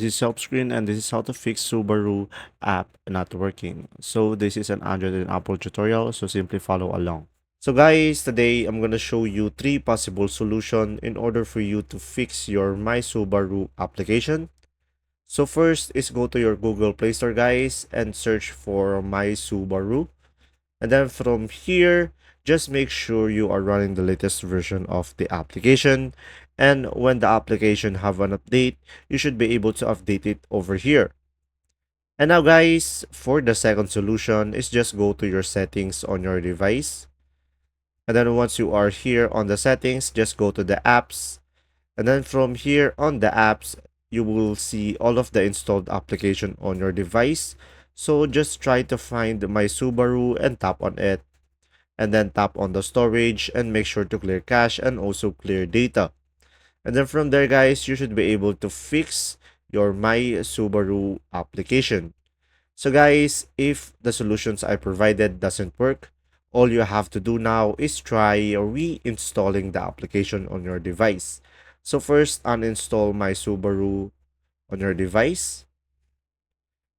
This is Helpscreen and this is how to fix Subaru app not working. So this is an Android and Apple tutorial, so simply follow along. So guys, today I'm going to show you three possible solutions in order for you to fix your My Subaru application. So first is go to your Google Play Store guys and search for My Subaru. And then from here, just make sure you are running the latest version of the application. And when the application have an update, you should be able to update it over here. And now guys, for the second solution is just go to your settings on your device. And then once you are here on the settings, just go to the apps. And then from here on the apps, you will see all of the installed application on your device. So just try to find My Subaru and tap on it. And then tap on the storage and make sure to clear cache and also clear data. And then from there guys, you should be able to fix your My Subaru application. So guys, if the solutions I provided doesn't work, all you have to do now is try reinstalling the application on your device. So first, uninstall My Subaru on your device.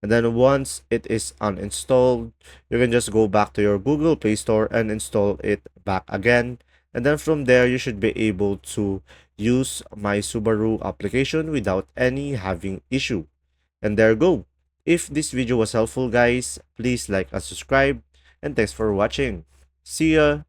And then once it is uninstalled, you can just go back to your Google Play Store and install it back again. And then from there, you should be able to use My Subaru application without any having issue. And there you go. If this video was helpful guys, please like and subscribe. And thanks for watching. See ya!